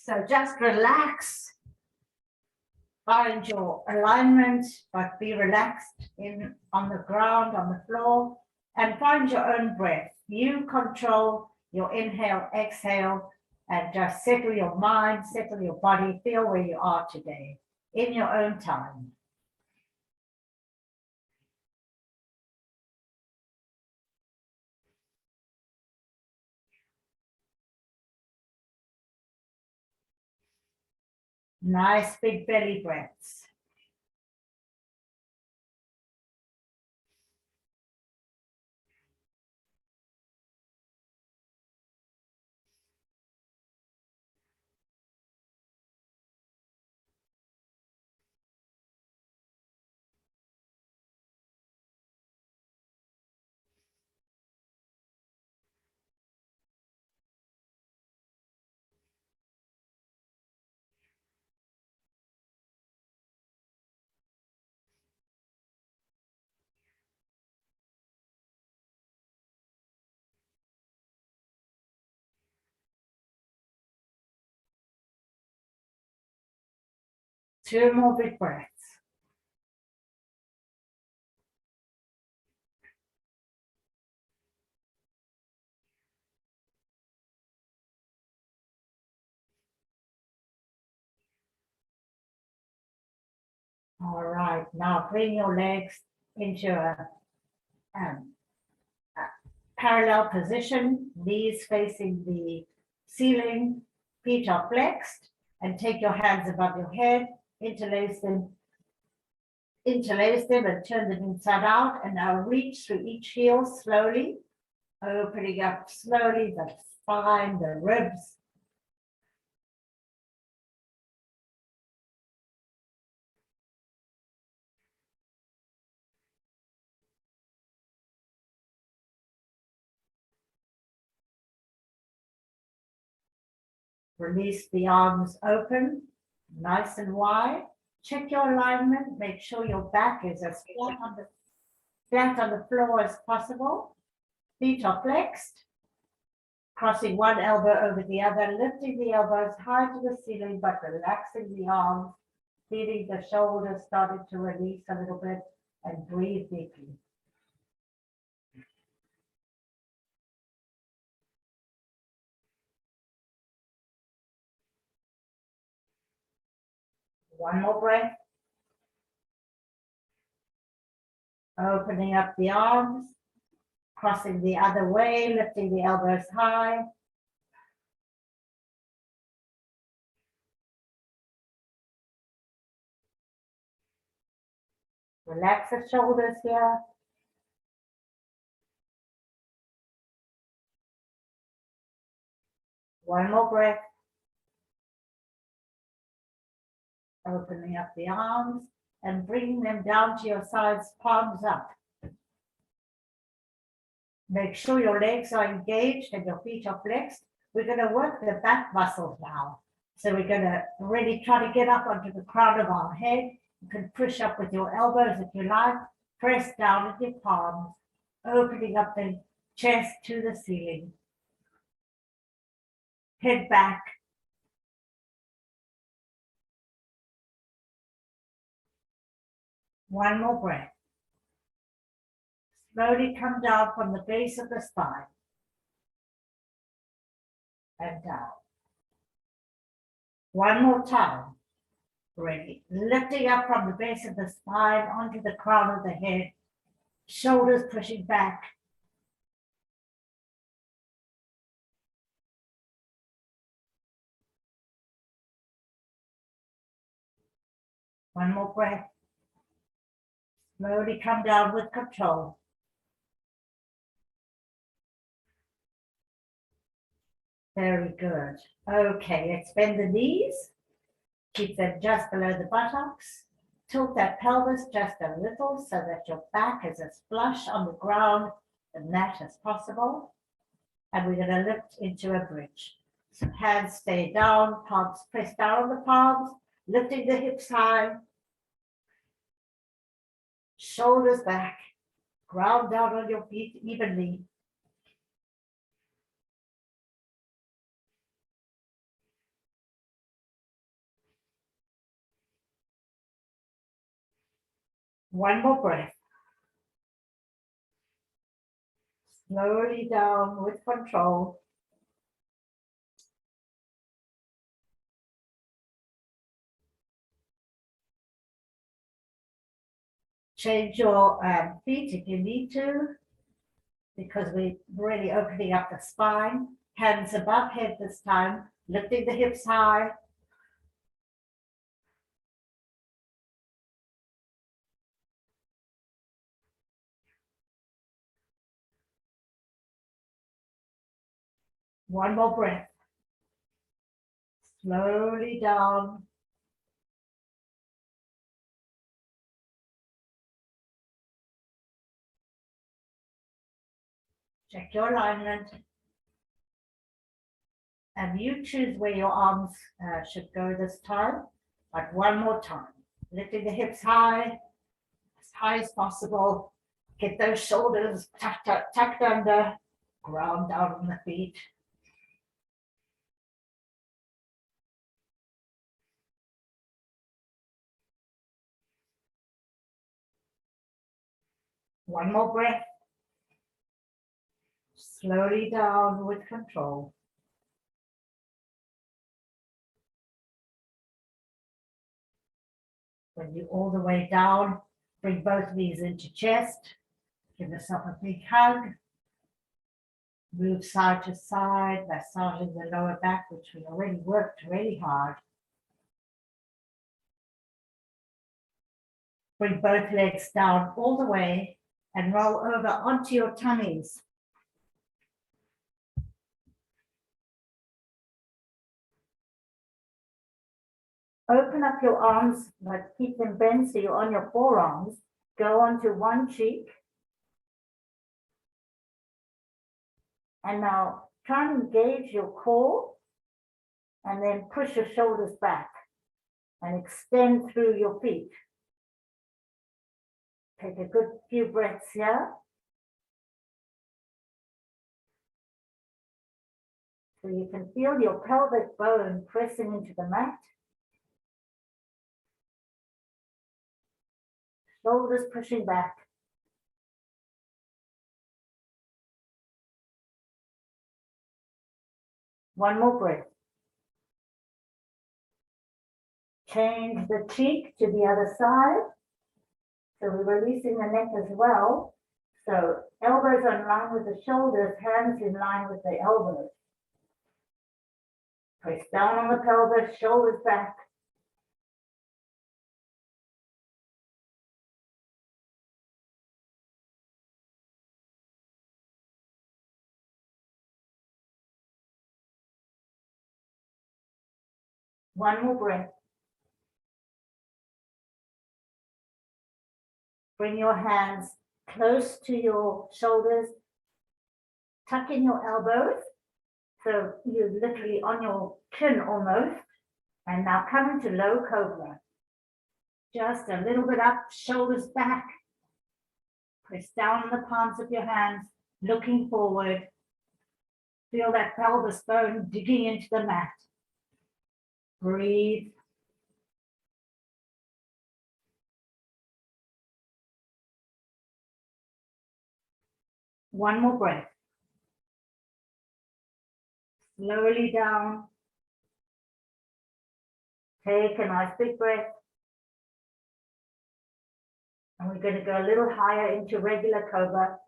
So just relax, find your alignment, but be relaxed on the ground, on the floor, and find your own breath. You control your inhale, exhale, and just settle your mind, settle your body, feel where you are today in your own time. Nice big belly breaths. Two more big breaths. All right, now bring your legs into a parallel position, knees facing the ceiling, feet are flexed, and take your hands above your head, interlace them and turn them inside out, and now reach through each heel slowly, opening up slowly the spine, the ribs. Release the arms open, nice and wide. Check your alignment, make sure your back is as flat on the floor as possible. Feet are flexed, crossing one elbow over the other, lifting the elbows high to the ceiling, but relaxing the arms, feeling the shoulders starting to release a little bit, and breathe deeply. One more breath. Opening up the arms, crossing the other way, lifting the elbows high. Relax the shoulders here. One more breath. Opening up the arms and bringing them down to your sides, palms up. Make sure your legs are engaged and your feet are flexed. We're going to work the back muscles now. So we're going to really try to get up onto the crown of our head. You can push up with your elbows if you like. Press down with your palms, opening up the chest to the ceiling. Head back. One more breath. Slowly come down from the base of the spine and down. One more time. Ready. Lifting up from the base of the spine onto the crown of the head. Shoulders pushing back. One more breath. Slowly come down with control. Very good. Okay, let's bend the knees. Keep them just below the buttocks. Tilt that pelvis just a little so that your back is as flush on the ground, the mat as possible. And we're going to lift into a bridge. So hands stay down, palms press down on the palms, lifting the hips high. Shoulders back, ground down on your feet evenly. One more breath. Slowly down with control. Change your feet if you need to, because we're really opening up the spine. Hands above head this time, lifting the hips high. One more breath. Slowly down. Check your alignment. And you choose where your arms should go this time. But one more time. Lifting the hips high as possible. Get those shoulders tucked under. Ground down on the feet. One more breath. Slowly down with control. Bring you all the way down. Bring both knees into chest. Give yourself a big hug. Move side to side, massaging the lower back, which we already worked really hard. Bring both legs down all the way and roll over onto your tummies. Open up your arms, but keep them bent so you're on your forearms. Go onto one cheek. And now try and engage your core and then push your shoulders back and extend through your feet. Take a good few breaths here. So you can feel your pelvic bone pressing into the mat. Shoulders pushing back. One more breath. Change the cheek to the other side. So we're releasing the neck as well. So elbows are in line with the shoulders, hands in line with the elbows. Press down on the pelvis, shoulders back. One more breath. Bring your hands close to your shoulders. Tuck in your elbows. So you're literally on your chin almost. And now come into low cobra. Just a little bit up, shoulders back. Press down on the palms of your hands, looking forward. Feel that pelvis bone digging into the mat. Breathe. One more breath. Slowly down. Take a nice big breath. And we're going to go a little higher into regular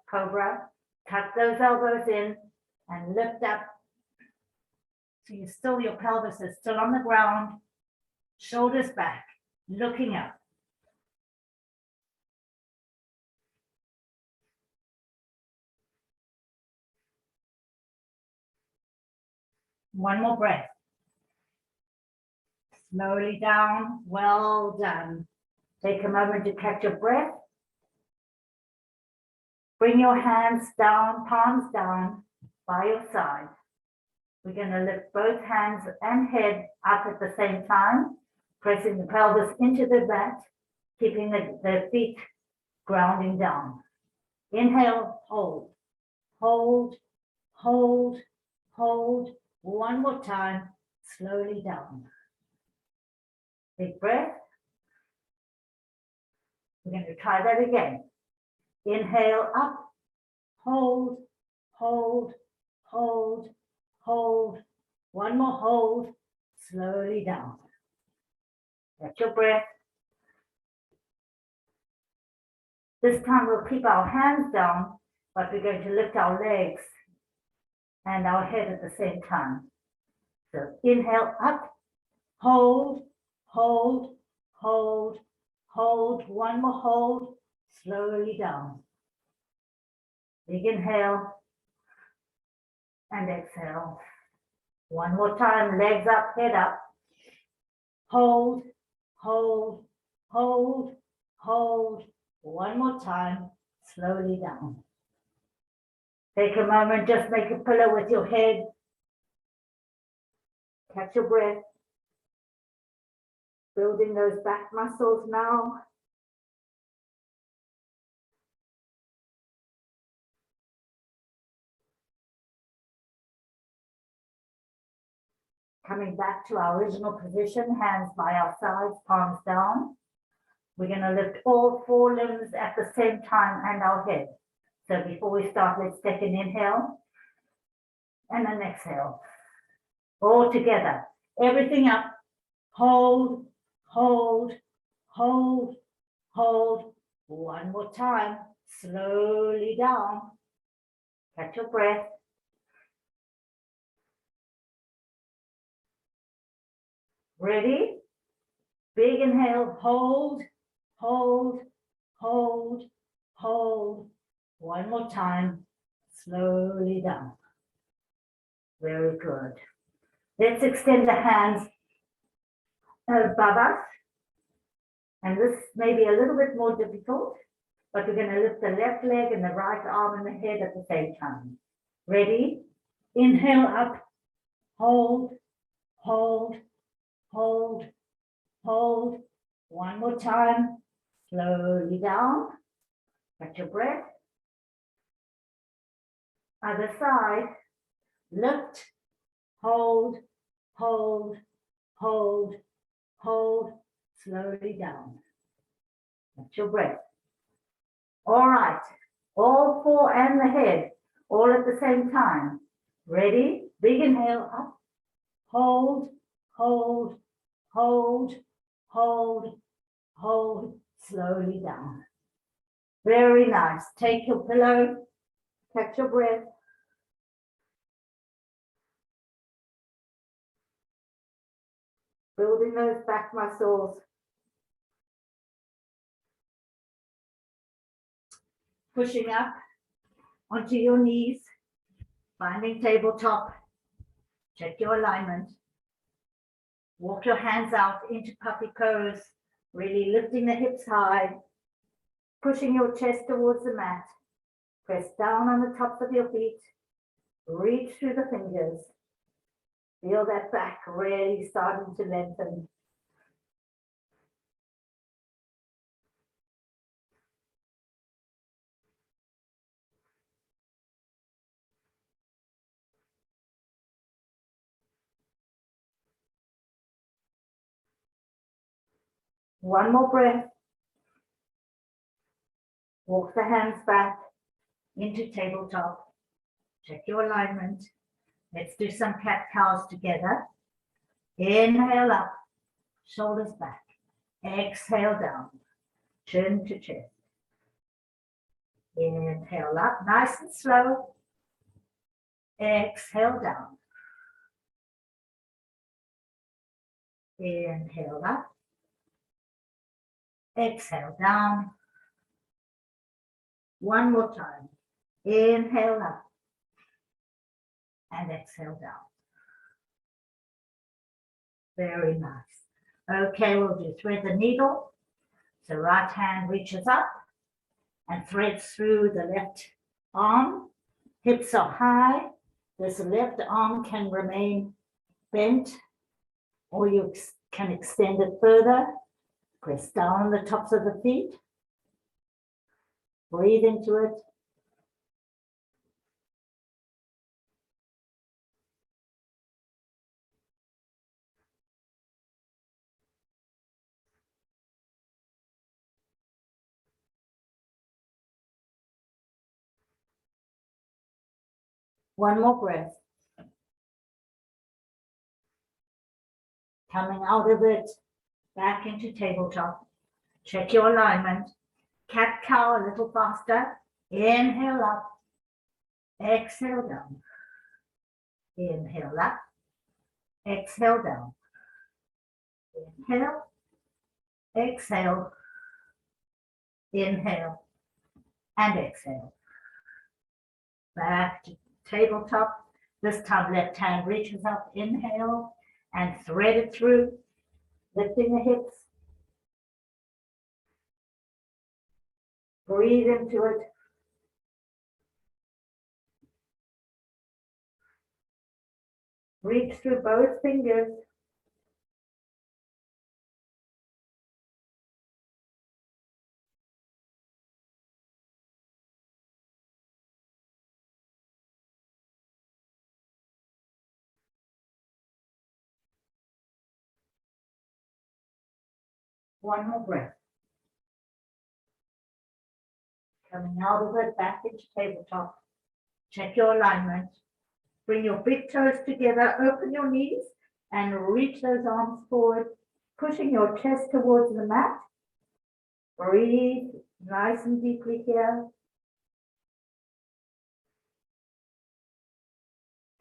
cobra. Tuck those elbows in and lift up. So your pelvis is still on the ground. Shoulders back, looking up. One more breath. Slowly down. Well done. Take a moment to catch your breath. Bring your hands down, palms down by your side. We're going to lift both hands and head up at the same time, pressing the pelvis into the mat, keeping the feet grounding down. Inhale, hold, hold, hold, hold. One more time, slowly down. Big breath. We're going to try that again. Inhale up, hold, hold, hold, hold. One more hold, slowly down. Catch your breath. This time we'll keep our hands down, but we're going to lift our legs and our head at the same time. So inhale up, hold, hold, hold, hold. One more hold, slowly down. Big inhale and exhale. One more time, legs up, head up. Hold, hold, hold, hold. One more time, slowly down. Take a moment, just make a pillow with your head. Catch your breath. Building those back muscles now. Coming back to our original position, hands by our sides, palms down. We're going to lift all four limbs at the same time and our head. So before we start, let's take an inhale and an exhale. All together. Everything up. Hold, hold, hold, hold. One more time. Slowly down. Catch your breath. Ready? Big inhale. Hold, hold, hold, hold. One more time. Slowly down. Very good. Let's extend the hands above us. And this may be a little bit more difficult, but we're going to lift the left leg and the right arm and the head at the same time. Ready? Inhale up, hold, hold, hold, hold. One more time. Slowly down. Catch your breath. Other side. Lift, hold, hold, hold, hold. Slowly down. Catch your breath. All right. All four and the head, all at the same time. Ready? Big inhale up. Hold, hold, hold, hold, hold. Slowly down. Very nice. Take your pillow. Catch your breath. Building those back muscles. Pushing up onto your knees, finding tabletop, check your alignment. Walk your hands out into puppy pose, really lifting the hips high, pushing your chest towards the mat. Press down on the tops of your feet, reach through the fingers. Feel that back really starting to lengthen. One more breath. Walk the hands back into tabletop. Check your alignment. Let's do some cat-cows together. Inhale up, shoulders back. Exhale down, chin to chest. Inhale up, nice and slow. Exhale down. Inhale up. Exhale down. One more time. Inhale up. And exhale down. Very nice. Okay, we'll do thread the needle. So right hand reaches up and threads through the left arm. Hips are high. This left arm can remain bent, or you can extend it further. Press down on the tops of the feet. Breathe into it. One more breath. Coming out of it, back into tabletop. Check your alignment. Cat-cow a little faster. Inhale up. Exhale down. Inhale up. Exhale down. Inhale. Exhale. Inhale. And exhale. Back to tabletop. This time left hand reaches up. Inhale. And thread it through. Lifting the hips. Breathe into it. Reach through both fingers. One more breath. Coming out of it, back into tabletop. Check your alignment. Bring your big toes together, open your knees, and reach those arms forward, pushing your chest towards the mat. Breathe nice and deeply here.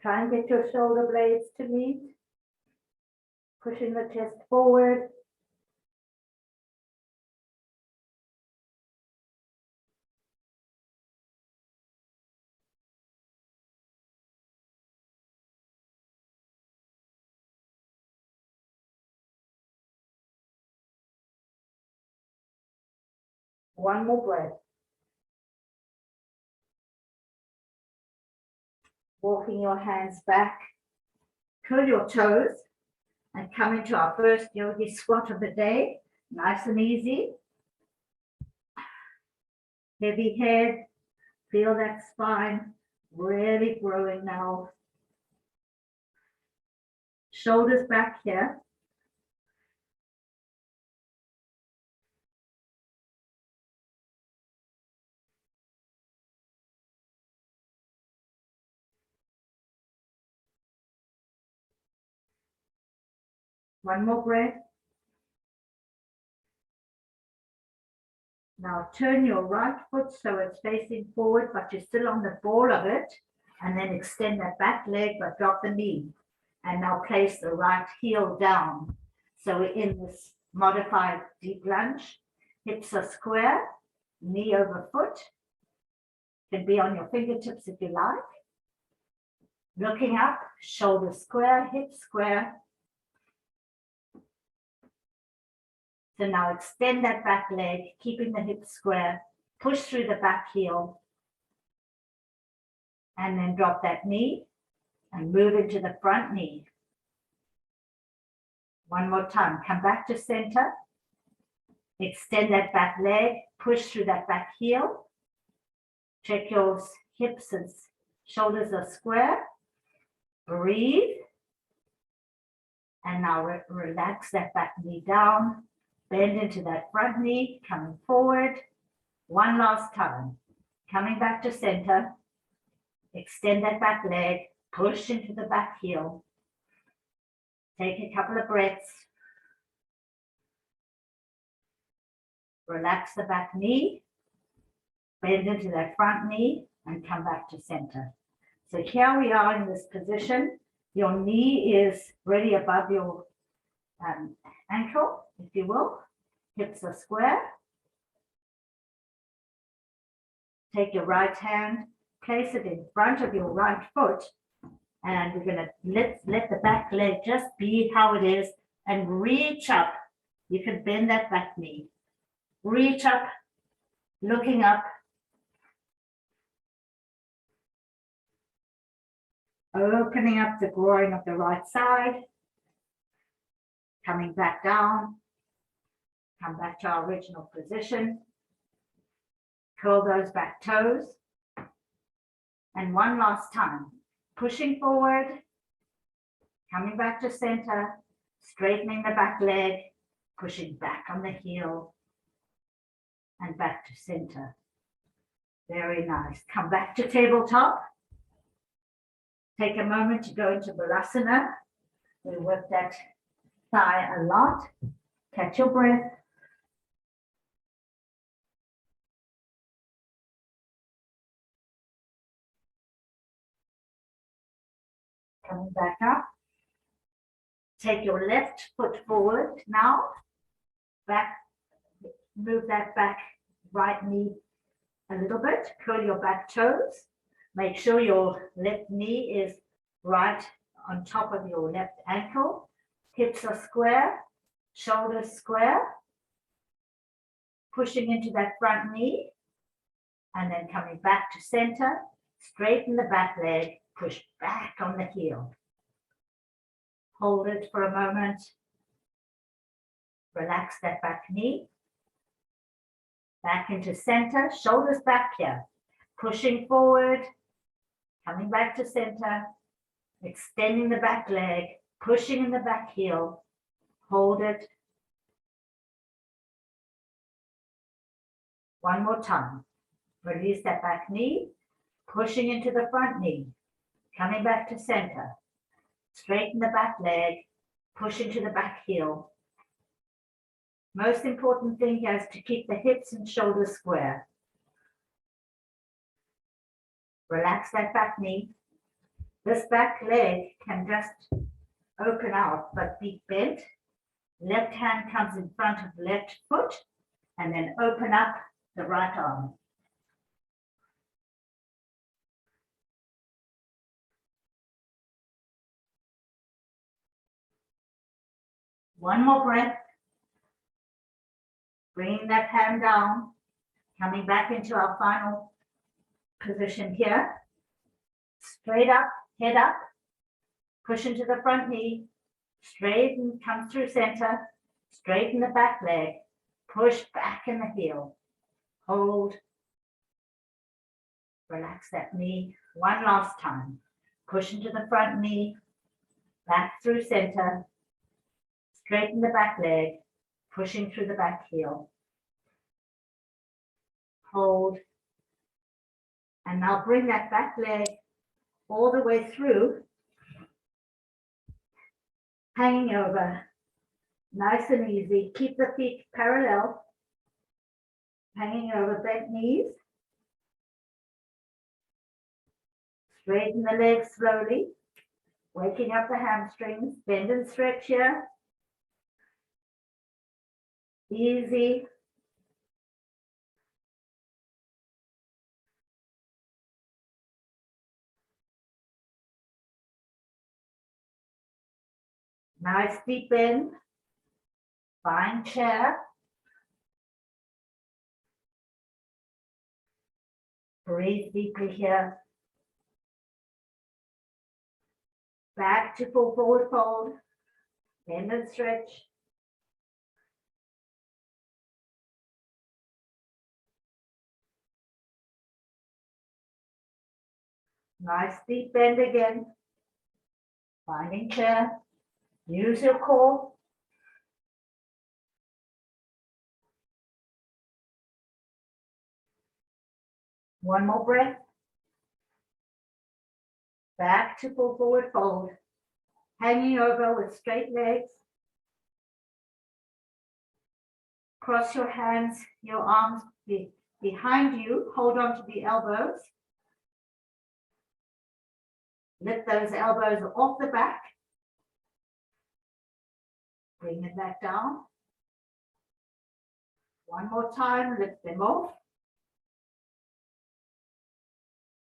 Try and get your shoulder blades to meet, pushing the chest forward. One more breath. Walking your hands back, curl your toes, and come into our first yogi squat of the day. Nice and easy. Heavy head, feel that spine really growing now. Shoulders back here. One more breath. Now turn your right foot so it's facing forward, but you're still on the ball of it. And then extend that back leg, but drop the knee. And now place the right heel down. So we're in this modified deep lunge. Hips are square, knee over foot. Can be on your fingertips if you like. Looking up, shoulders square, hips square. So now extend that back leg, keeping the hips square, push through the back heel, and then drop that knee and move into the front knee. One more time, come back to center, extend that back leg, push through that back heel, check your hips and shoulders are square, breathe, and now relax that back knee down. Bend into that front knee, coming forward. One last time. Coming back to center. Extend that back leg. Push into the back heel. Take a couple of breaths. Relax the back knee. Bend into that front knee and come back to center. So here we are in this position. Your knee is really above your ankle, if you will. Hips are square. Take your right hand, place it in front of your right foot, and we're going to let the back leg just be how it is and reach up. You can bend that back knee. Reach up, looking up. Opening up the groin of the right side. Coming back down. Come back to our original position. Curl those back toes. And one last time. Pushing forward. Coming back to center. Straightening the back leg. Pushing back on the heel. And back to center. Very nice. Come back to tabletop. Take a moment to go into Balasana. We work that thigh a lot. Catch your breath. Coming back up. Take your left foot forward now. Back, move that back right knee a little bit. Curl your back toes. Make sure your left knee is right on top of your left ankle. Hips are square, shoulders square. Pushing into that front knee. And then coming back to center. Straighten the back leg. Push back on the heel. Hold it for a moment. Relax that back knee. Back into center, shoulders back here. Pushing forward, coming back to center, extending the back leg, pushing in the back heel. Hold it. One more time. Release that back knee, pushing into the front knee, coming back to center. Straighten the back leg, push into the back heel. Most important thing here is to keep the hips and shoulders square. Relax that back knee. This back leg can just open out, but be bent. Left hand comes in front of left foot, and then open up the right arm. One more breath. Bringing that hand down, coming back into our final position here. Straight up, head up, push into the front knee, straighten, come through center, straighten the back leg, push back in the heel, hold, relax that knee. One last time, push into the front knee, back through center, straighten the back leg, pushing through the back heel. Hold. And now bring that back leg all the way through, hanging over. Nice and easy. Keep the feet parallel, hanging over bent knees. Straighten the legs slowly, waking up the hamstrings. Bend and stretch here. Easy. Nice deep bend. Find chair. Breathe deeply here. Back to full forward fold. Bend and stretch. Nice deep bend again. Finding chair. Use your core. One more breath. Back to full forward fold. Hanging over with straight legs. Cross your hands, your arms behind you. Hold on to the elbows. Lift those elbows off the back. Bring it back down. One more time, lift them off.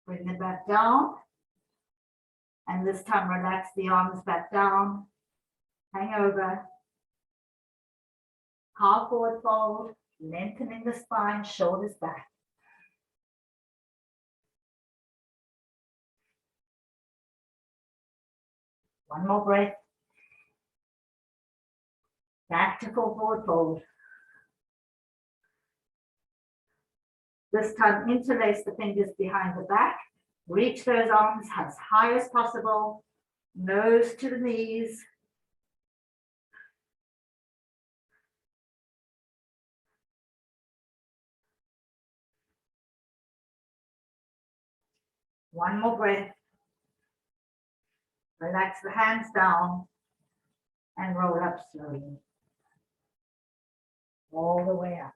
Bring them back down. And this time, relax the arms back down. Hang over. Half forward fold, lengthening the spine, shoulders back. One more breath. Back to full forward fold. This time, interlace the fingers behind the back. Reach those arms as high as possible. Nose to the knees. One more breath. Relax the hands down and roll up slowly. All the way up.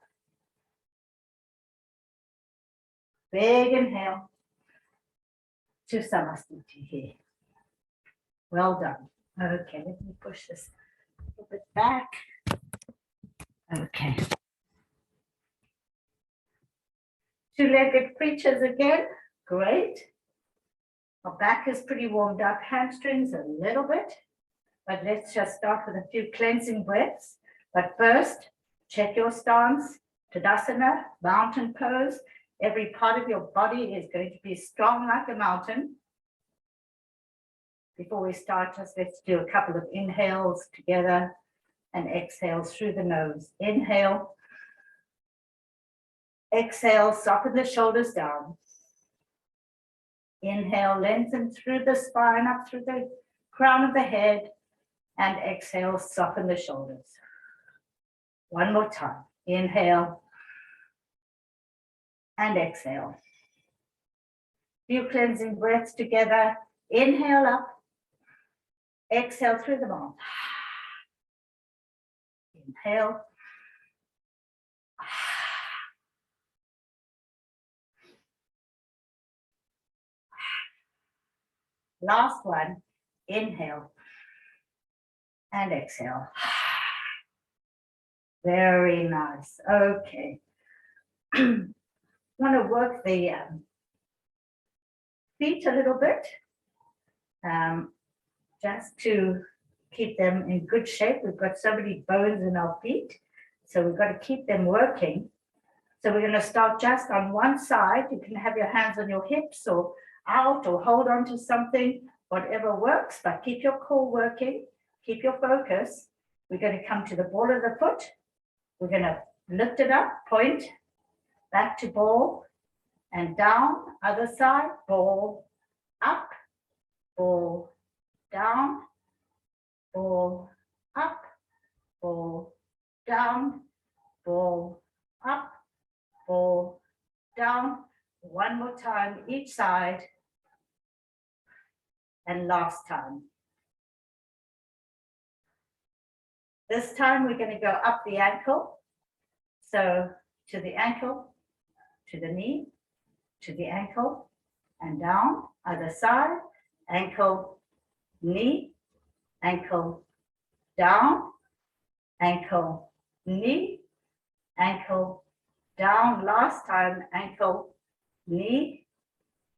Big inhale to Samasthiti here. Well done. Okay, let me push this a little bit back. Okay. Two-legged preachers again. Great. Our back is pretty warmed up. Hamstrings a little bit. But let's just start with a few cleansing breaths. But first, check your stance. Tadasana, mountain pose. Every part of your body is going to be strong like a mountain. Before we start, just let's do a couple of inhales together and exhales through the nose. Inhale. Exhale, soften the shoulders down. Inhale, lengthen through the spine, up through the crown of the head. And exhale, soften the shoulders. One more time. Inhale. And exhale. Few cleansing breaths together. Inhale up. Exhale through the mouth. Inhale. Last one. Inhale. And exhale. Very nice. Okay. Want to work the feet a little bit, just to keep them in good shape. We've got so many bones in our feet, so we've got to keep them working. So we're going to start just on one side. You can have your hands on your hips or out or hold on to something, whatever works, but keep your core working, keep your focus. We're going to come to the ball of the foot. We're going to lift it up, point, back to ball, and down, other side, ball, up, ball, down, ball, up, ball, down, ball, up, ball, down. One more time, each side. And last time. This time we're going to go up the ankle. So to the ankle, to the knee, to the ankle, and down, other side, ankle, knee, ankle, down, ankle, knee, ankle, down. Last time, ankle, knee,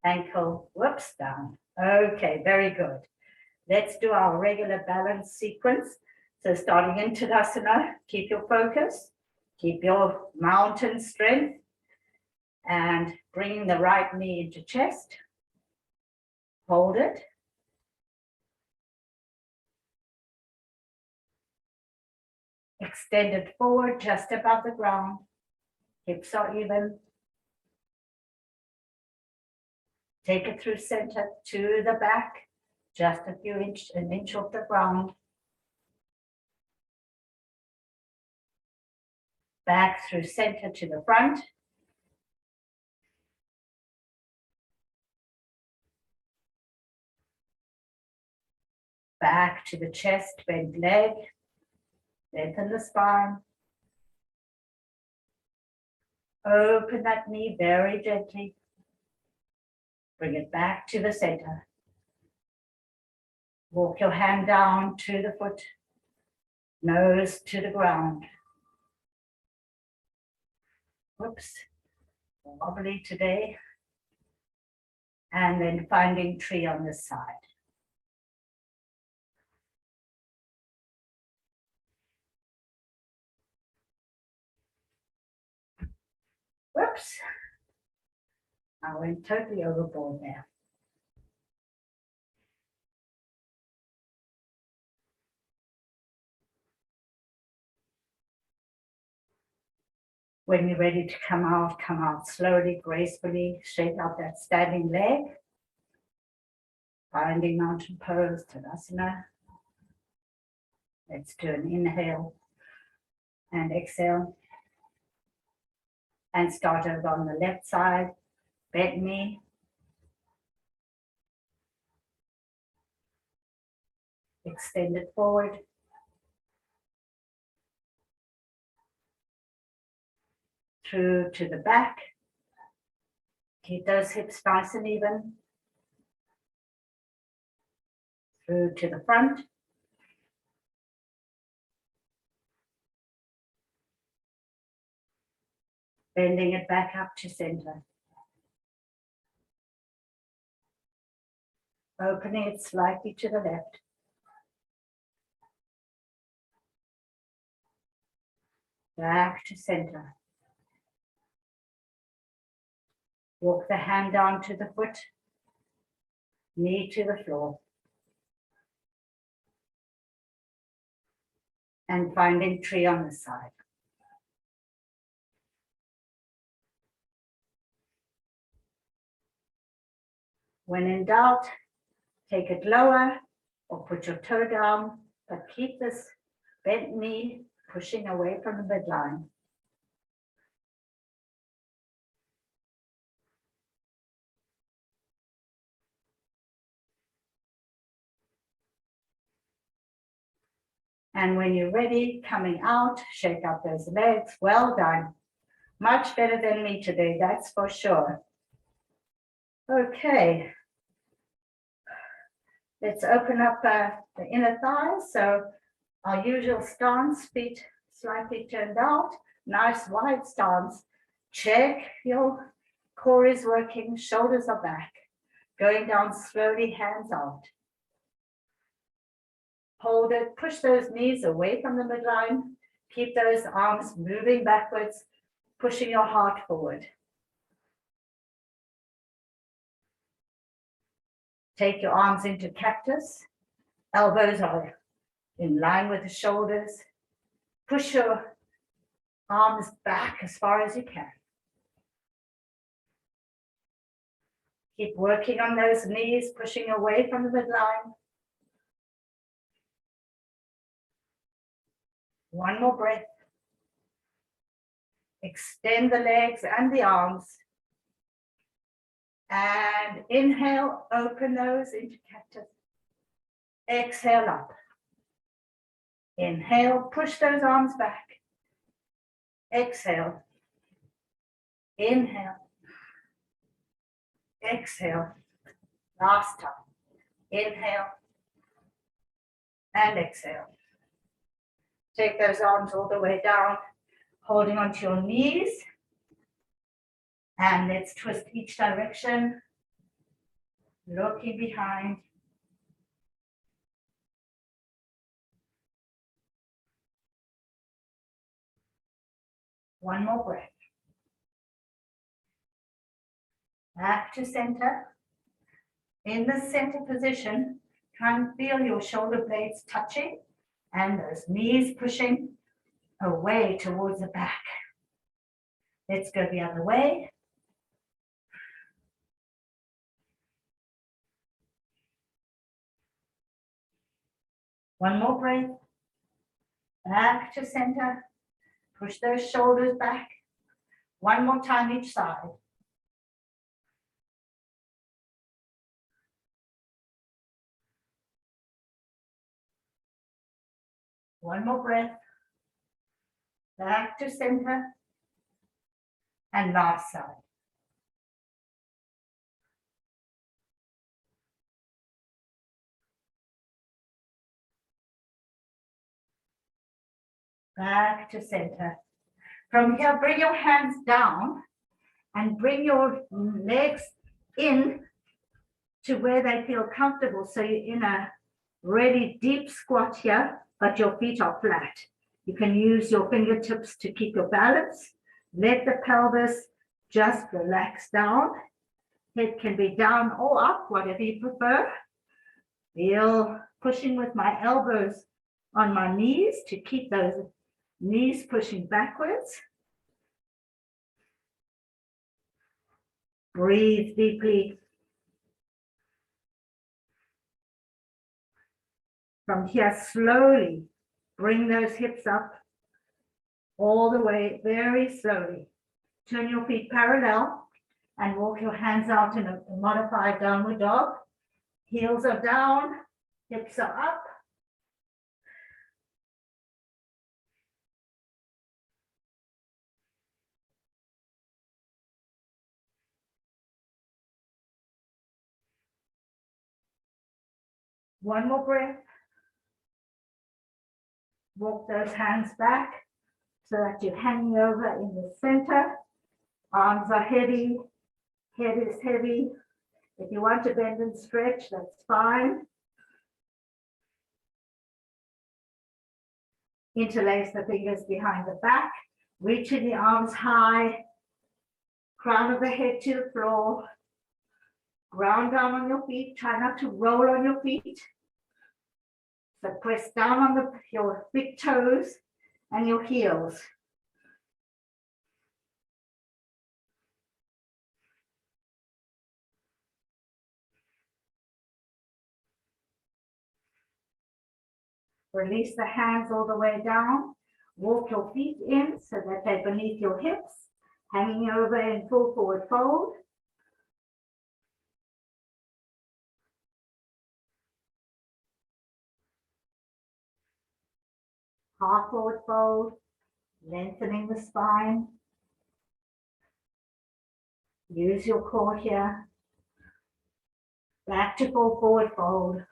ankle, whoops, down. Okay, very good. Let's do our regular balance sequence. So starting in Tadasana, keep your focus, keep your mountain strength, and bringing the right knee into chest. Hold it. Extend it forward just above the ground. Hips are even. Take it through center to the back, just an inch off the ground. Back through center to the front. Back to the chest, bend leg. Lengthen the spine. Open that knee very gently. Bring it back to the center. Walk your hand down to the foot. Nose to the ground. Whoops. Wobbly today. And then finding tree on this side. Whoops. I went totally overboard there. When you're ready to come out slowly, gracefully, shake out that standing leg. Finding mountain pose, Tadasana. Let's do an inhale and exhale. And start over on the left side. Bend knee. Extend it forward. Through to the back. Keep those hips nice and even. Through to the front. Bending it back up to center. Opening it slightly to the left. Back to center. Walk the hand down to the foot, knee to the floor. And finding tree on the side. When in doubt, take it lower or put your toe down, but keep this bent knee pushing away from the midline. And when you're ready, coming out, shake out those legs. Well done. Much better than me today, that's for sure. Okay. Let's open up the inner thighs. So our usual stance, feet slightly turned out, nice wide stance. Check your core is working, shoulders are back. Going down slowly, hands out. Hold it, push those knees away from the midline. Keep those arms moving backwards, pushing your heart forward. Take your arms into cactus. Elbows are in line with the shoulders. Push your arms back as far as you can. Keep working on those knees, pushing away from the midline. One more breath. Extend the legs and the arms. And inhale, open those into cactus. Exhale up. Inhale, push those arms back. Exhale. Inhale. Exhale. Last time. Inhale. And exhale. Take those arms all the way down, holding onto your knees. And let's twist each direction. Looking behind. One more breath. Back to center. In the center position, try and feel your shoulder blades touching and those knees pushing away towards the back. Let's go the other way. One more breath. Back to center. Push those shoulders back. One more time each side. One more breath. Back to center. And last side. Back to center. From here, bring your hands down and bring your legs in to where they feel comfortable. So you're in a really deep squat here, but your feet are flat. You can use your fingertips to keep your balance. Let the pelvis just relax down. Head can be down or up, whatever you prefer. Feel pushing with my elbows on my knees to keep those knees pushing backwards. Breathe deeply. From here, slowly bring those hips up all the way, very slowly. Turn your feet parallel and walk your hands out in a modified downward dog. Heels are down, hips are up. One more breath. Walk those hands back so that you're hanging over in the center. Arms are heavy, head is heavy. If you want to bend and stretch, that's fine. Interlace the fingers behind the back, reaching the arms high, crown of the head to the floor. Ground down on your feet, try not to roll on your feet. So press down on your big toes and your heels. Release the hands all the way down. Walk your feet in so that they're beneath your hips, hanging over in full forward fold. Half forward fold, lengthening the spine. Use your core here. Back to full forward fold.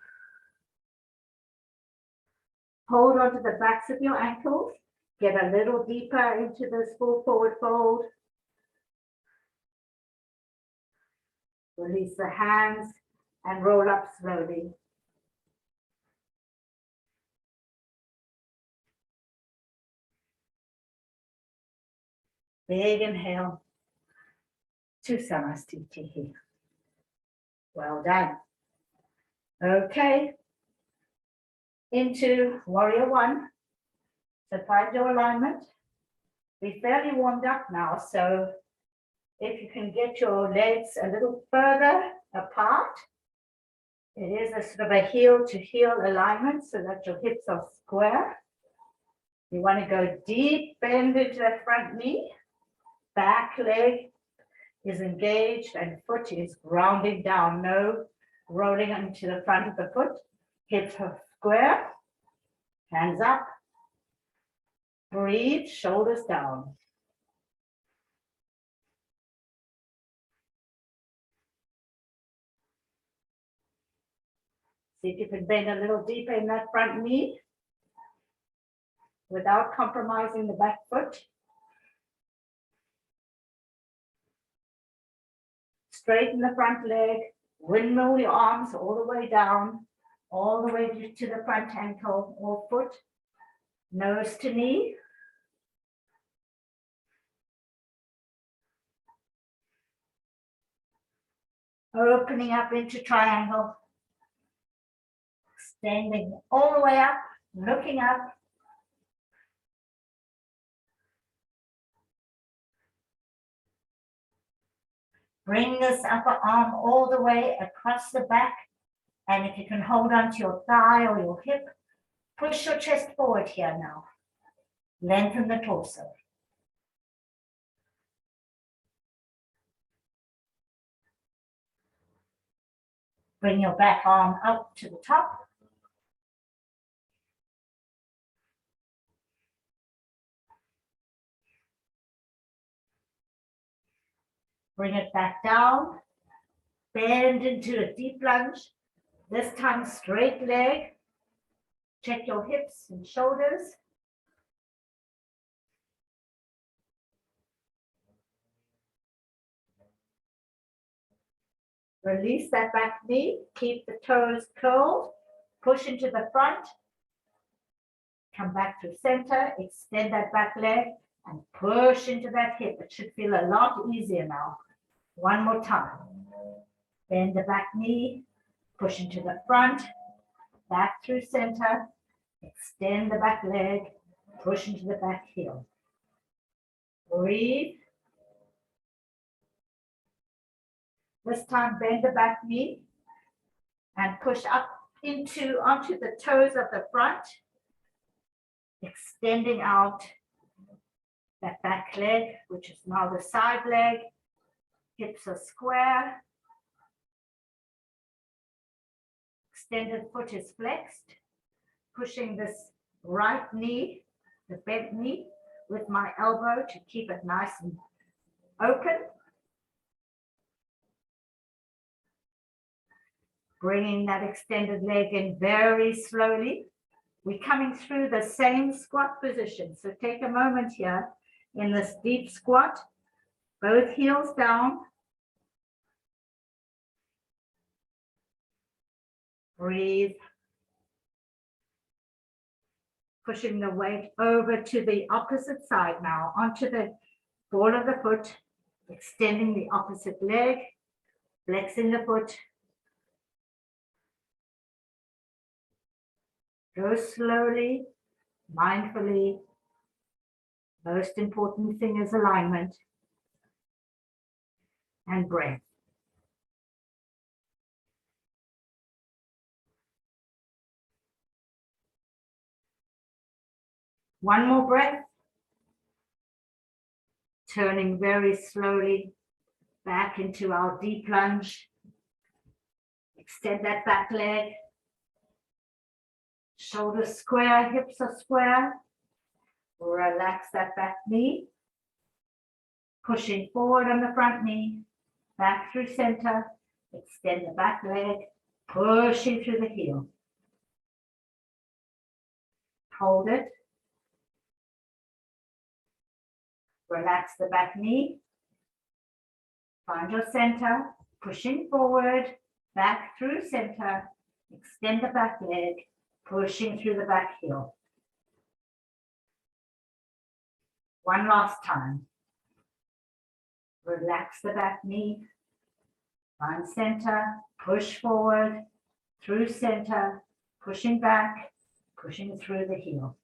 Hold onto the backs of your ankles. Get a little deeper into this full forward fold. Release the hands and roll up slowly. Big inhale to Samastiti. Well done. Okay. Into warrior one. So find your alignment. Be fairly warmed up now. So if you can get your legs a little further apart, it is a sort of a heel to heel alignment so that your hips are square. You want to go deep, bend into that front knee. Back leg is engaged and foot is grounding down. No rolling into the front of the foot. Hips are square. Hands up. Breathe, shoulders down. See if you can bend a little deeper in that front knee without compromising the back foot. Straighten the front leg, windmill your arms all the way down, all the way to the front ankle or foot, nose to knee. Opening up into triangle, extending all the way up, looking up. Bring this upper arm all the way across the back. And if you can hold on to your thigh or your hip, push your chest forward here now. Lengthen the torso. Bring your back arm up to the top. Bring it back down. Bend into a deep lunge. This time straight leg. Check your hips and shoulders. Release that back knee. Keep the toes curled. Push into the front. Come back to center. Extend that back leg and push into that hip. It should feel a lot easier now. One more time. Bend the back knee. Push into the front. Back through center. Extend the back leg. Push into the back heel. Breathe. This time bend the back knee and push up onto the toes of the front, extending out that back leg, which is now the side leg. Hips are square. Extended foot is flexed. Pushing this right knee, the bent knee, with my elbow to keep it nice and open. Bringing that extended leg in very slowly. We're coming through the same squat position. So take a moment here in this deep squat, both heels down. Breathe. Pushing the weight over to the opposite side now, onto the ball of the foot, extending the opposite leg, flexing the foot. Go slowly, mindfully. Most important thing is alignment and breath. One more breath. Turning very slowly back into our deep lunge. Extend that back leg. Shoulders square, hips are square. Relax that back knee. Pushing forward on the front knee. Back through center. Extend the back leg. Pushing through the heel. Hold it. Relax the back knee. Find your center. Pushing forward. Back through center. Extend the back leg. Pushing through the back heel. One last time. Relax the back knee. Find center. Push forward. Through center. Pushing back. Pushing through the heel.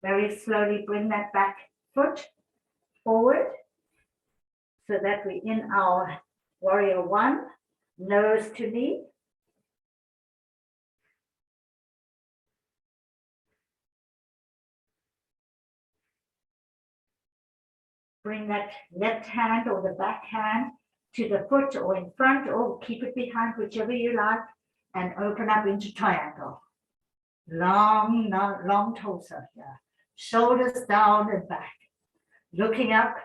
Very slowly bring that back foot forward so that we're in our warrior one, nose to knee. Bring that left hand or the back hand to the foot or in front, or keep it behind, whichever you like, and open up into triangle. Long, long torso here. Shoulders down and back. Looking up.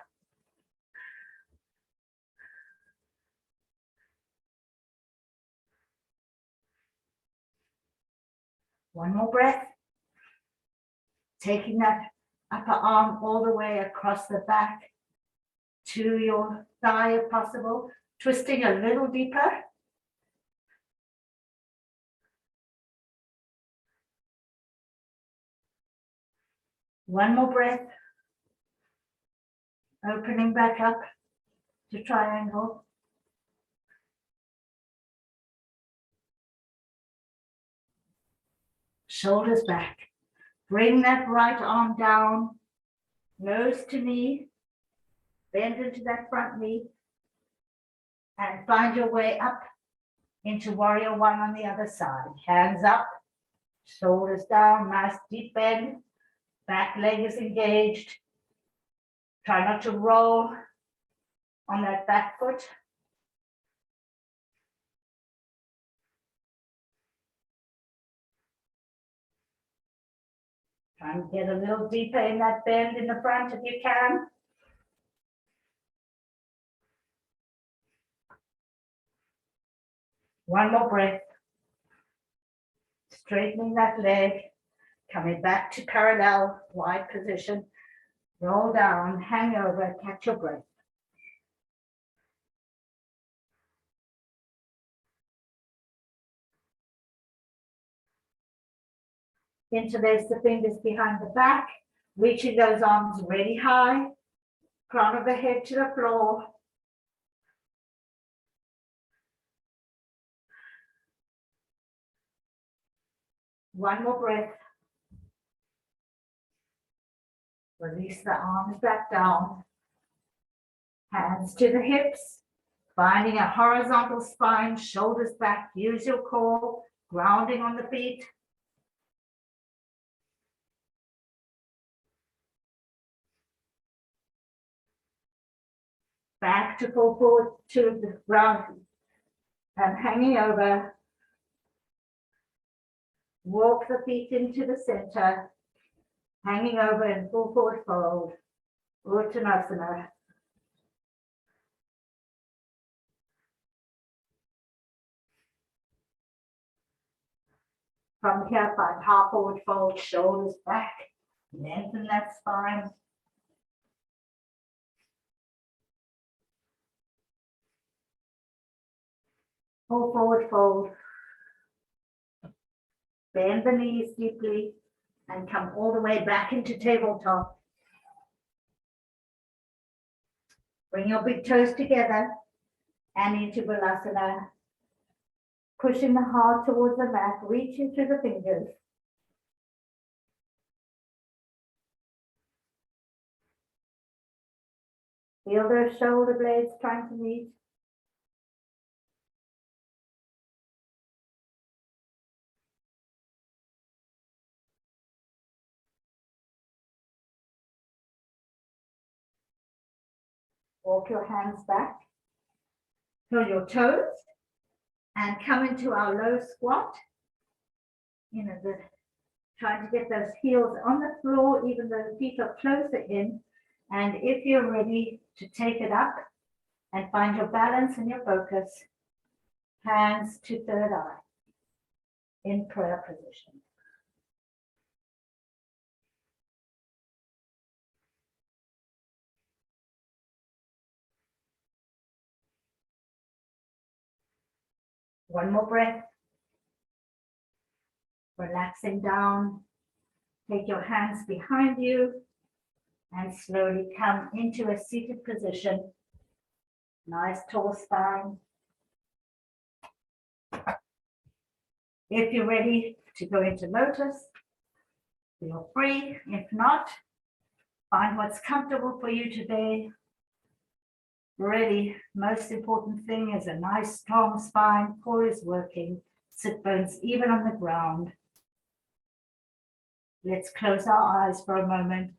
One more breath. Taking that upper arm all the way across the back to your thigh if possible. Twisting a little deeper. One more breath. Opening back up to triangle. Shoulders back. Bring that right arm down, nose to knee. Bend into that front knee. And find your way up into warrior one on the other side. Hands up, shoulders down, nice deep bend. Back leg is engaged. Try not to roll on that back foot. Try and get a little deeper in that bend in the front if you can. One more breath. Straightening that leg. Coming back to parallel, wide position. Roll down, hang over, catch your breath. Interlace the fingers behind the back, reaching those arms really high. Crown of the head to the floor. One more breath. Release the arms back down. Hands to the hips. Finding a horizontal spine, shoulders back. Use your core, grounding on the feet. Back to full forward to the ground and hanging over. Walk the feet into the center, hanging over in full forward fold. Uttanasana. From here, find half forward fold, shoulders back, lengthen that spine. Full forward fold. Bend the knees deeply and come all the way back into tabletop. Bring your big toes together and into Balasana. Pushing the heart towards the mat, reaching through the fingers. Feel those shoulder blades trying to meet. Walk your hands back. Curl your toes and come into our low squat. Trying to get those heels on the floor, even though the feet are closer in. And if you're ready to take it up and find your balance and your focus, hands to third eye in prayer position. One more breath. Relaxing down. Take your hands behind you and slowly come into a seated position. Nice tall spine. If you're ready to go into lotus, feel free. If not, find what's comfortable for you today. Really, most important thing is a nice strong spine, core is working, sit bones even on the ground. Let's close our eyes for a moment.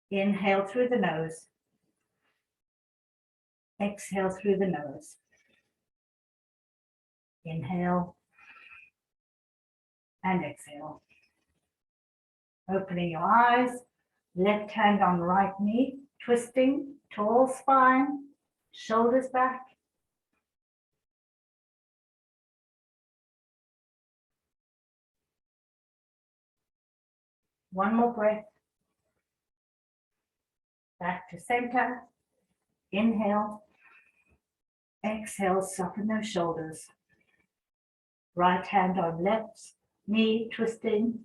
Inhale through the nose. Exhale through the nose. Inhale and exhale. Opening your eyes, left hand on right knee, twisting, tall spine, shoulders back. One more breath. Back to center. Inhale. Exhale, soften those shoulders. Right hand on left knee, twisting.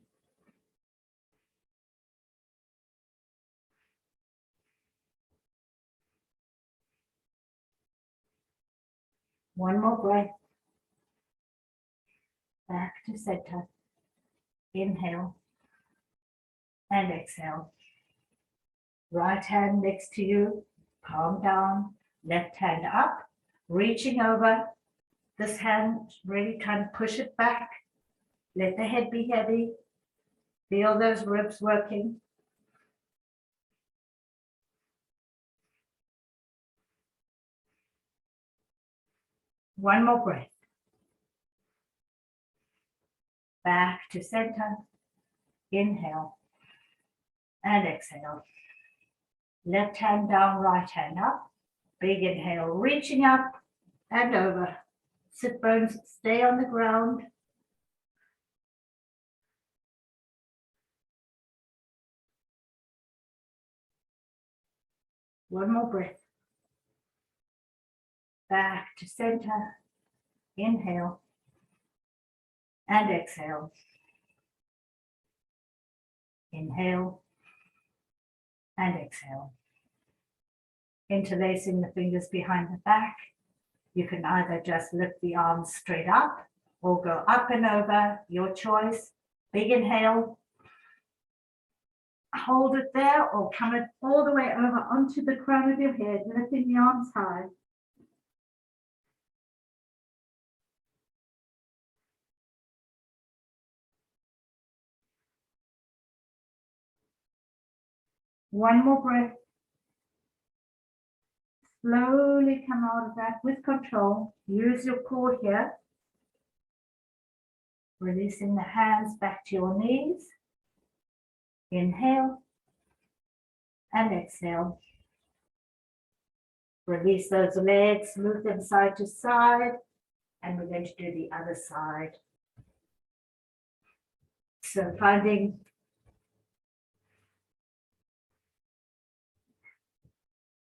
One more breath. Back to center. Inhale and exhale. Right hand next to you, palm down, left hand up, reaching over. This hand really trying to push it back. Let the head be heavy. Feel those ribs working. One more breath. Back to center. Inhale and exhale. Left hand down, right hand up. Big inhale, reaching up and over. Sit bones stay on the ground. One more breath. Back to center. Inhale and exhale. Inhale and exhale. Interlacing the fingers behind the back. You can either just lift the arms straight up or go up and over, your choice. Big inhale. Hold it there or come it all the way over onto the crown of your head, lifting the arms high. One more breath. Slowly come out of that with control. Use your core here. Releasing the hands back to your knees. Inhale and exhale. Release those legs, move them side to side, and we're going to do the other side. So finding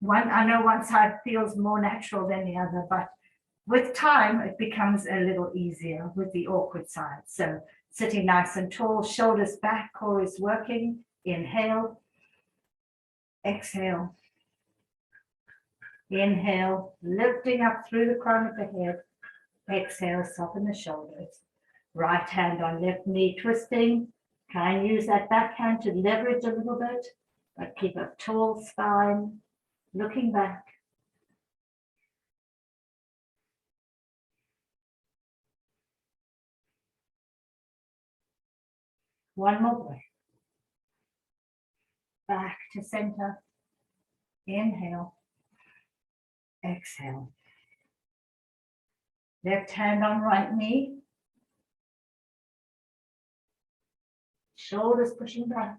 I know one side feels more natural than the other, but with time, it becomes a little easier with the awkward side. So sitting nice and tall, shoulders back, core is working. Inhale, exhale. Inhale, lifting up through the crown of the head. Exhale, soften the shoulders. Right hand on left knee, twisting. Try and use that back hand to leverage a little bit, but keep a tall spine, looking back. One more breath. Back to center. Inhale. Exhale. Left hand on right knee. Shoulders pushing back.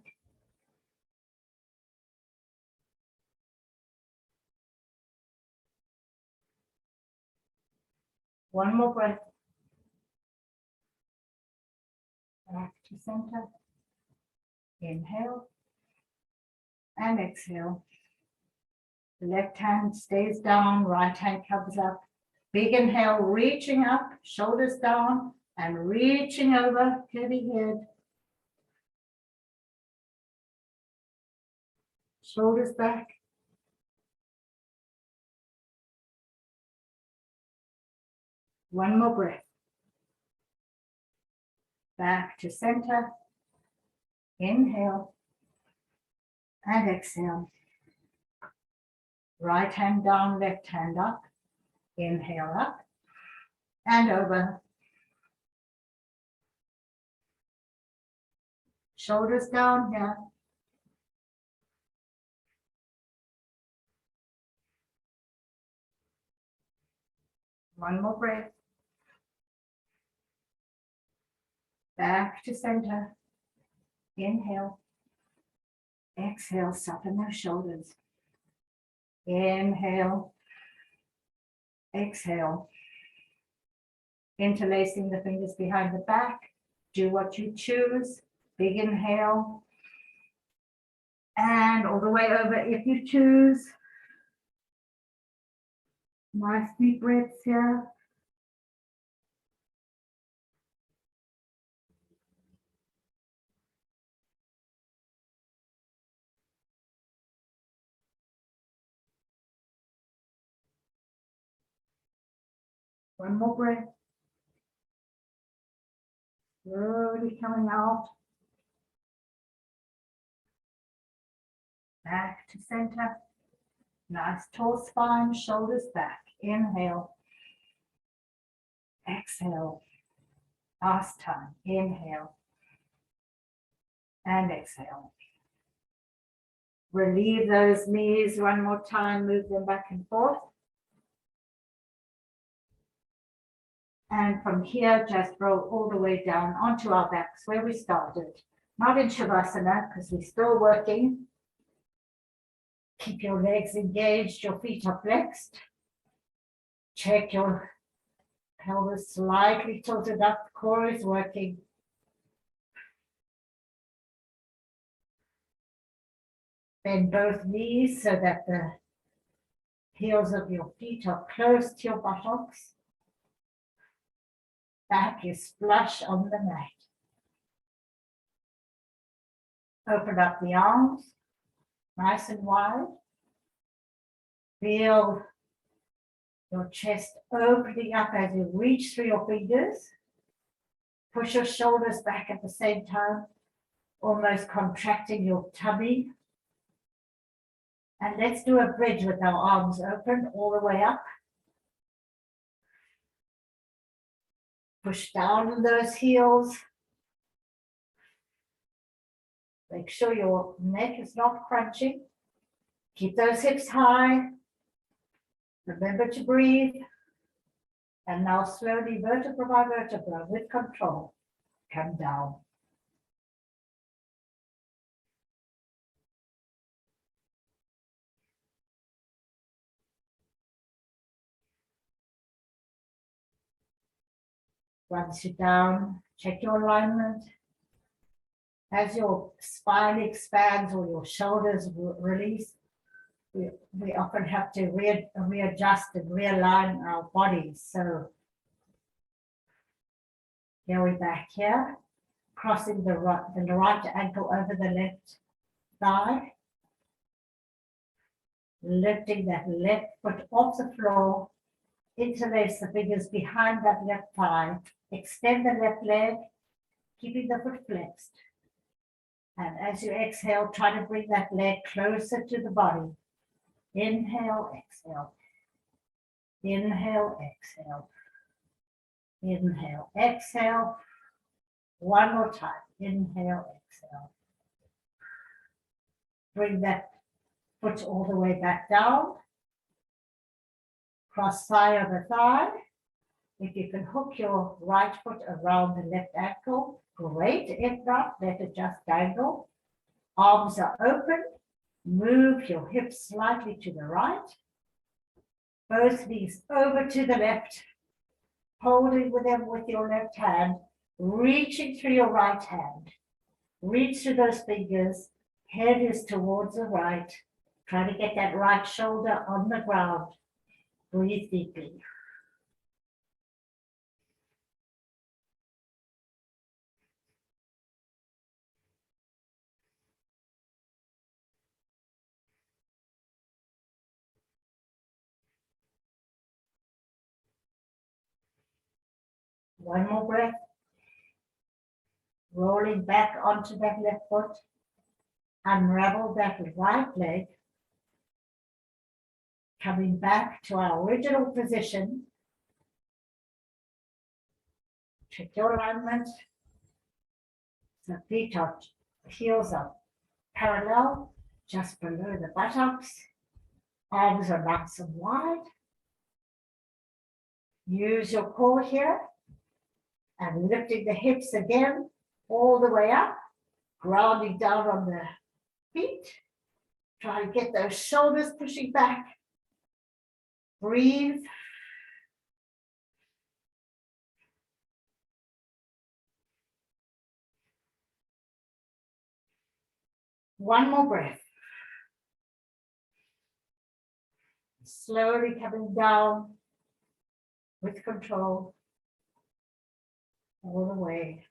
One more breath. Back to center. Inhale and exhale. The left hand stays down, right hand comes up. Big inhale, reaching up, shoulders down, and reaching over, heavy head. Shoulders back. One more breath. Back to center. Inhale and exhale. Right hand down, left hand up. Inhale up and over. Shoulders down here. One more breath. Back to center. Inhale. Exhale, soften those shoulders. Inhale. Exhale. Interlacing the fingers behind the back. Do what you choose. Big inhale. And all the way over if you choose. Nice deep breaths here. One more breath. Slowly coming out. Back to center. Nice tall spine, shoulders back. Inhale. Exhale. Last time. Inhale. And exhale. Relieve those knees one more time. Move them back and forth. And from here, just roll all the way down onto our backs where we started. Not in Shavasana because we're still working. Keep your legs engaged, your feet are flexed. Check your pelvis slightly tilted up, the core is working. Bend both knees so that the heels of your feet are close to your buttocks. Back is flush on the mat. Open up the arms, nice and wide. Feel your chest opening up as you reach through your fingers. Push your shoulders back at the same time, almost contracting your tummy. And let's do a bridge with our arms open all the way up. Push down on those heels. Make sure your neck is not crunching. Keep those hips high. Remember to breathe. And now slowly, vertebra by vertebra, with control, come down. Once you're down, check your alignment. As your spine expands or your shoulders release, we often have to readjust and realign our bodies. So here we're back here, crossing the right ankle over the left thigh, lifting that left foot off the floor, interlace the fingers behind that left thigh, extend the left leg, keeping the foot flexed. And as you exhale, try to bring that leg closer to the body. Inhale, exhale. Inhale, exhale. Inhale, exhale. One more time. Inhale, exhale. Bring that foot all the way back down. Cross thigh over thigh. If you can hook your right foot around the left ankle, great. If not, let it just dangle. Arms are open. Move your hips slightly to the right. Both knees over to the left. Holding with them with your left hand. Reaching through your right hand. Reach through those fingers. Head is towards the right. Try to get that right shoulder on the ground. Breathe deeply. One more breath. Rolling back onto that left foot. Unravel that right leg. Coming back to our original position. Check your alignment. So feet are, heels are parallel, just below the buttocks. Arms are nice and wide. Use your core here. And lifting the hips again, all the way up. Grounding down on the feet. Try to get those shoulders pushing back. Breathe. One more breath. Slowly coming down with control all the way.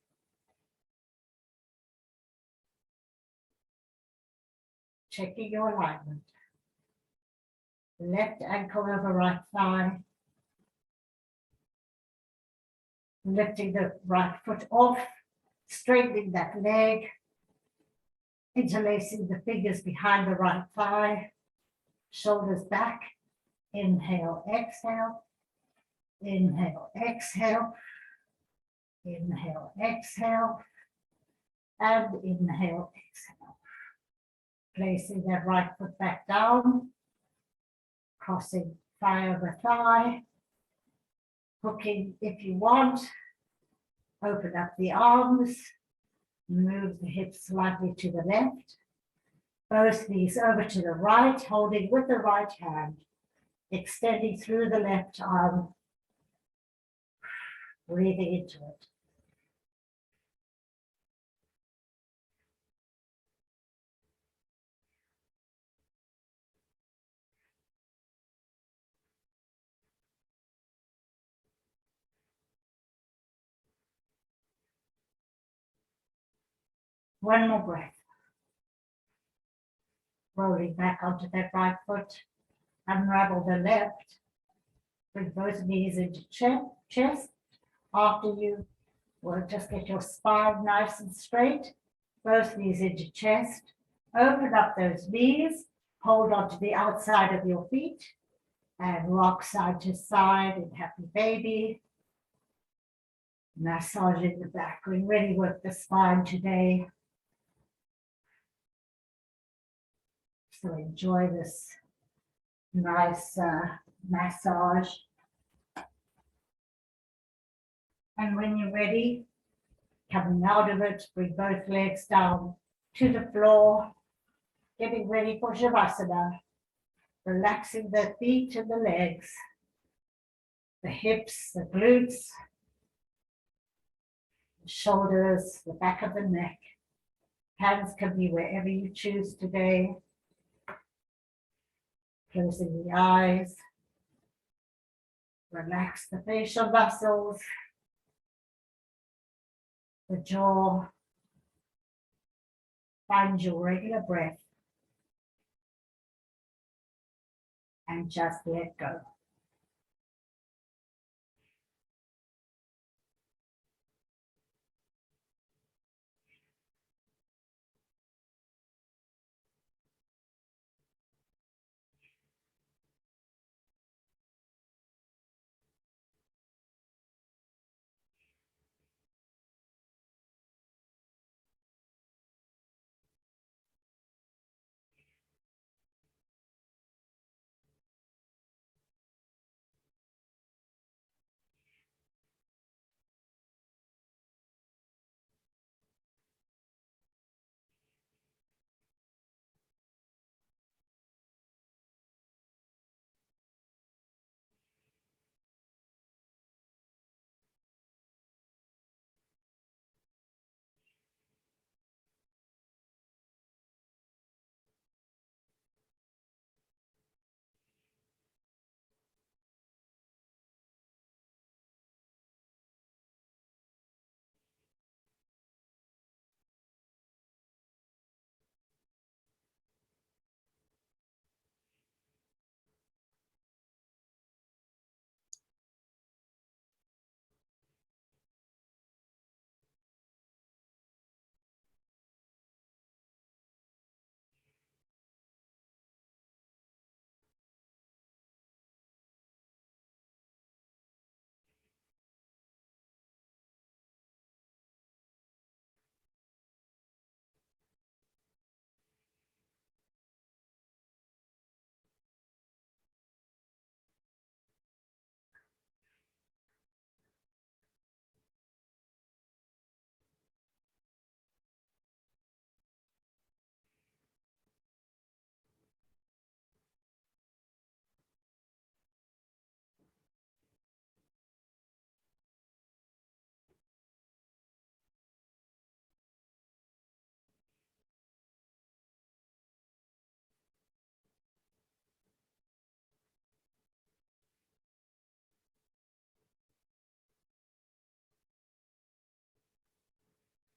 Checking your alignment. Left ankle over right thigh. Lifting the right foot off, straightening that leg. Interlacing the fingers behind the right thigh. Shoulders back. Inhale, exhale. Inhale, exhale. Inhale, exhale. And inhale, exhale. Placing that right foot back down. Crossing thigh over thigh. Hooking if you want. Open up the arms. Move the hips slightly to the left. Both knees over to the right, holding with the right hand. Extending through the left arm. Breathing into it. One more breath. Rolling back onto that right foot. Unravel the left. Bring both knees into chest. After you will just get your spine nice and straight. Both knees into chest. Open up those knees. Hold on to the outside of your feet. And rock side to side in happy baby. Massaging the back. We really work the spine today. So enjoy this nice massage. And when you're ready, coming out of it, bring both legs down to the floor, getting ready for Shavasana, relaxing the feet and the legs, the hips, the glutes, shoulders, the back of the neck. Hands can be wherever you choose today. Closing the eyes. Relax the facial muscles, the jaw. Find your regular breath and just let go.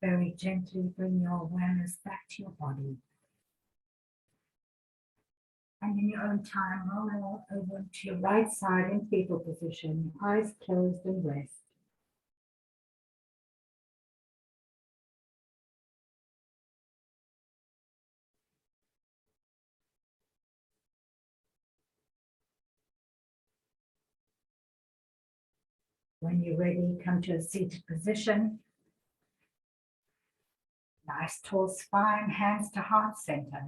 Very gently bring your awareness back to your body. And in your own time, roll over to your right side in fetal position, eyes closed and rest. When you're ready, come to a seated position. Nice tall spine, hands to heart center.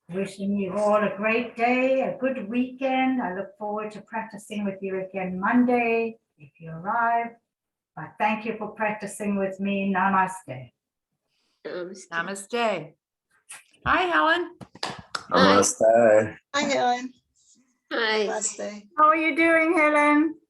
Wishing you all a great day, a good weekend. I look forward to practicing with you again Monday if you arrive. But thank you for practicing with me. Namaste. Namaste. Hi, Helen. Namaste. Hi, Helen. Hi. Namaste. How are you doing, Helen?